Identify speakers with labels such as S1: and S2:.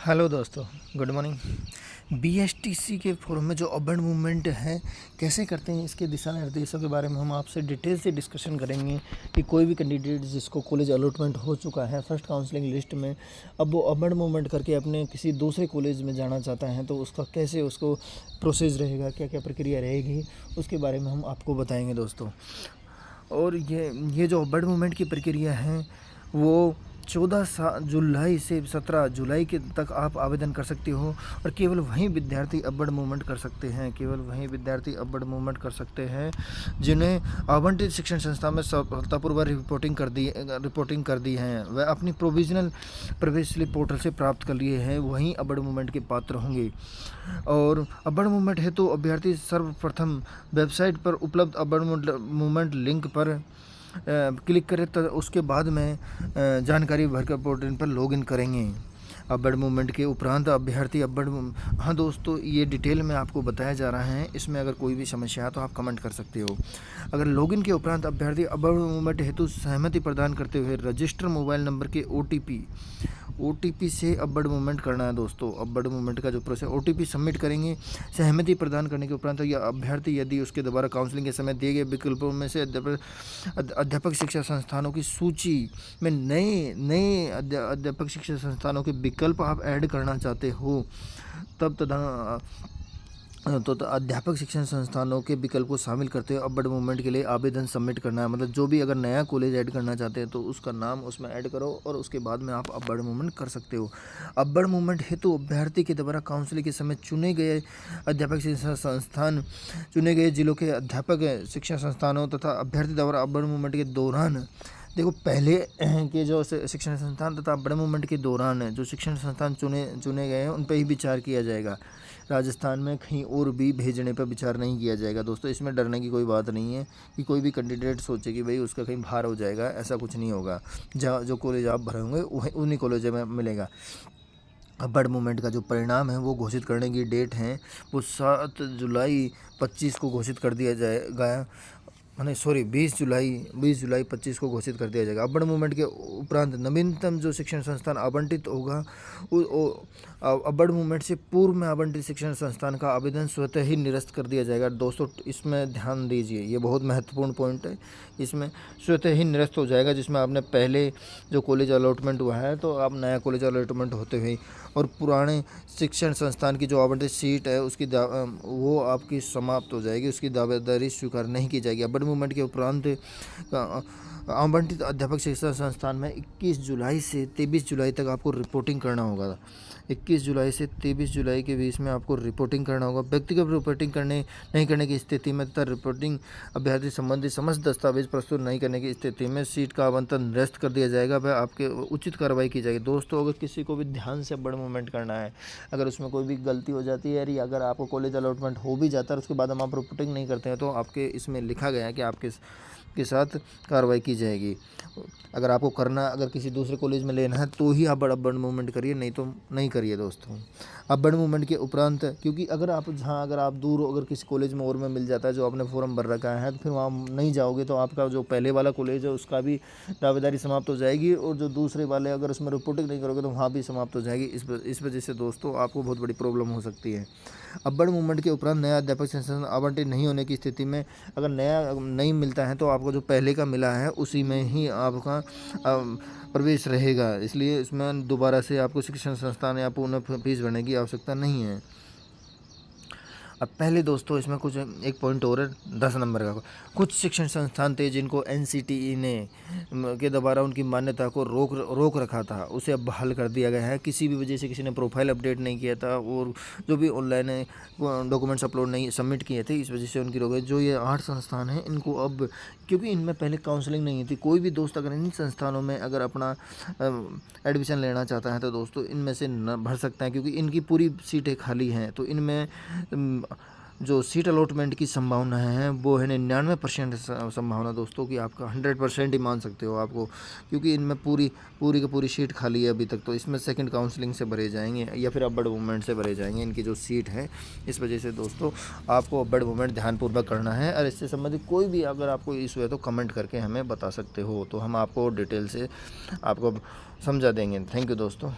S1: Hello दोस्तों, good morning. BSTC के forum में जो अर्बन मूवमेंट है कैसे करते हैं, इसके दिशा निर्देशों के बारे में हम आपसे डिटेल से डिस्कशन करेंगे कि कोई भी कैंडिडेट जिसको कॉलेज अलॉटमेंट हो चुका है फर्स्ट काउंसलिंग लिस्ट में, अब वो अर्बन मूवमेंट करके अपने किसी दूसरे कॉलेज में जाना चाहता है तो उसका कैसे उसको प्रोसेस रहेगा, क्या क्या प्रक्रिया रहेगी, उसके बारे में हम आपको बताएंगे दोस्तों। और ये जो अर्बन मूवमेंट की प्रक्रिया है वो 14 जुलाई से 17 जुलाई के तक आप आवेदन कर सकते हो और केवल वहीं विद्यार्थी अर्बन मूवमेंट कर सकते हैं। केवल वहीं विद्यार्थी अर्बन मूवमेंट कर सकते हैं जिन्हें आवंटित शिक्षण संस्था में सफलतापूर्वक रिपोर्टिंग कर दी है, वह अपनी प्रोविजनल प्रवेश स्लिप पोर्टल से प्राप्त कर लिए हैं, वहीं अर्बन मूवमेंट के पात्र होंगे। और अर्बन मूवमेंट हेतु अभ्यर्थी सर्वप्रथम वेबसाइट पर उपलब्ध अर्बन मूवमेंट लिंक पर क्लिक करें तो उसके बाद में जानकारी भरकर पोर्टल पर लॉगिन करेंगे। अर्बन मूवमेंट के उपरांत अभ्यर्थी हाँ दोस्तों, ये डिटेल में आपको बताया जा रहा है, इसमें अगर कोई भी समस्या है तो आप कमेंट कर सकते हो। अगर लॉगिन के उपरांत अभ्यर्थी अर्बन मूवमेंट हेतु सहमति प्रदान करते हुए रजिस्टर मोबाइल नंबर के ओटीपी से अर्बन मूवमेंट करना है दोस्तों। अर्बन मूवमेंट का जो प्रोसेस, ओटीपी सबमिट करेंगे। सहमति प्रदान करने के उपरांत या अभ्यर्थी यदि उसके द्वारा काउंसलिंग के समय दिए गए विकल्पों में से अध्यापक शिक्षा संस्थानों की सूची में नए अध्यापक शिक्षा संस्थानों के विकल्प आप ऐड करना चाहते हो तब अध्यापक शिक्षण संस्थानों के विकल्प को शामिल करते हुए अर्बन मूवमेंट के लिए आवेदन सबमिट करना है। मतलब जो भी अगर नया कॉलेज ऐड करना चाहते हैं तो उसका नाम उसमें ऐड करो और उसके बाद में आप अर्बन मूवमेंट कर सकते हो। अर्बन मूवमेंट हेतु अभ्यर्थी के द्वारा काउंसलिंग के समय चुने गए अध्यापक शिक्षण संस्थान, चुने गए जिलों के अध्यापक शिक्षण संस्थानों तथा अभ्यर्थी द्वारा अर्बन मूवमेंट के दौरान, देखो पहले के जो शिक्षण संस्थान तथा अर्बन मूवमेंट के दौरान जो शिक्षण संस्थान चुने गए हैं उन पर ही विचार किया जाएगा। राजस्थान में कहीं और भी भेजने पर विचार नहीं किया जाएगा दोस्तों। इसमें डरने की कोई बात नहीं है कि कोई भी कैंडिडेट सोचे कि भाई उसका कहीं बाहर हो जाएगा, ऐसा कुछ नहीं होगा। जहाँ जो कॉलेज आप भरे होंगे वहीं उन्हीं कॉलेजों में मिलेगा। अर्बन मूवमेंट का जो परिणाम है वो घोषित करने की डेट है वो 7 जुलाई 25 को घोषित कर दिया जाएगा। 20 जुलाई 25 को घोषित कर दिया जाएगा। अर्बन मूवमेंट के उपरांत नवीनतम जो शिक्षण संस्थान आवंटित होगा अर्बन मूवमेंट से पूर्व में आवंटित शिक्षण संस्थान का आवेदन स्वतः ही निरस्त कर दिया जाएगा दोस्तों। इसमें ध्यान दीजिए, ये बहुत महत्वपूर्ण पॉइंट है। इसमें स्वतः ही निरस्त हो जाएगा जिसमें आपने पहले जो कॉलेज अलॉटमेंट हुआ है तो आप नया कॉलेज अलॉटमेंट होते हुए और पुराने शिक्षण संस्थान की जो आवंटित सीट है उसकी वो आपकी समाप्त हो जाएगी, उसकी दावेदारी स्वीकार नहीं की जाएगी। अर्बन मूवमेंट के उपरांत आवंटित अध्यापक शिक्षा संस्थान में 21 जुलाई से 23 जुलाई तक आपको रिपोर्टिंग करना होगा। 21 जुलाई से 23 जुलाई के बीच में आपको रिपोर्टिंग करना होगा। व्यक्तिगत रिपोर्टिंग नहीं करने की स्थिति में तथा रिपोर्टिंग अभ्यर्थी संबंधी समस्त दस्तावेज प्रस्तुत नहीं करने की स्थिति में सीट का आवंटन निरस्त कर दिया जाएगा, वह आपके उचित कार्रवाई की जाएगी। दोस्तों, अगर किसी को भी ध्यान से अर्बन मूवमेंट करना है, अगर उसमें कोई भी गलती हो जाती है या अगर आपको कॉलेज अलॉटमेंट हो भी जाता है उसके बाद हम आप रिपोर्टिंग नहीं करते हैं तो आपके इसमें लिखा गया है कि आपके साथ कार्रवाई की जाएगी। अगर आपको अगर किसी दूसरे कॉलेज में लेना है तो ही आप अर्बन मूवमेंट करिए, नहीं तो नहीं करिए दोस्तों। अर्बन मूवमेंट के उपरांत, क्योंकि अगर आप दूर हो, अगर किसी कॉलेज में और में मिल जाता है जो आपने फॉर्म भर रखा है तो फिर वहाँ नहीं जाओगे तो आपका जो पहले वाला कॉलेज है उसका भी दावेदारी समाप्त हो जाएगी और जो दूसरे वाले अगर उसमें रिपोर्टिंग नहीं करोगे तो वहाँ भी समाप्त हो जाएगी। इस वजह से दोस्तों आपको बहुत बड़ी प्रॉब्लम हो सकती है। अर्बन मूवमेंट के उपरांत नया अध्यापक संस्थान आवंटित नहीं होने की स्थिति में अगर नया नहीं मिलता है तो आपको जो पहले का मिला है उसी में ही आपका प्रवेश रहेगा। इसलिए इसमें दोबारा से आपको शिक्षण संस्थान या पुनः फीस भरने की आवश्यकता नहीं है। अब पहले दोस्तों इसमें कुछ एक पॉइंट और है 10 नंबर का। कुछ शिक्षण संस्थान थे जिनको एनसीटीई ने के द्वारा उनकी मान्यता को रोक रखा था, उसे अब बहाल कर दिया गया है। किसी भी वजह से किसी ने प्रोफाइल अपडेट नहीं किया था और जो भी ऑनलाइन डॉक्यूमेंट्स अपलोड नहीं सबमिट किए थे, इस वजह से उनकी रोक है। जो ये 8 संस्थान हैं इनको अब, क्योंकि इनमें पहले काउंसलिंग नहीं थी, कोई भी दोस्त अगर इन संस्थानों में अगर अपना एडमिशन लेना चाहता है तो दोस्तों इनमें से न भर सकता है, क्योंकि इनकी पूरी सीटें खाली हैं। तो इनमें जो सीट अलॉटमेंट की संभावना है वो है 99% संभावना दोस्तों कि आपका 100% ही मान सकते हो आपको, क्योंकि इनमें पूरी की पूरी सीट खाली है अभी तक। तो इसमें सेकंड काउंसलिंग से भरे जाएंगे या फिर अर्बन मूवमेंट से भरे जाएंगे इनकी जो सीट है। इस वजह से दोस्तों आपको अर्बन मूवमेंट ध्यानपूर्वक करना है और इससे संबंधित कोई भी अगर आपको इशू है तो कमेंट करके हमें बता सकते हो, तो हम आपको डिटेल से आपको समझा देंगे। थैंक यू दोस्तों।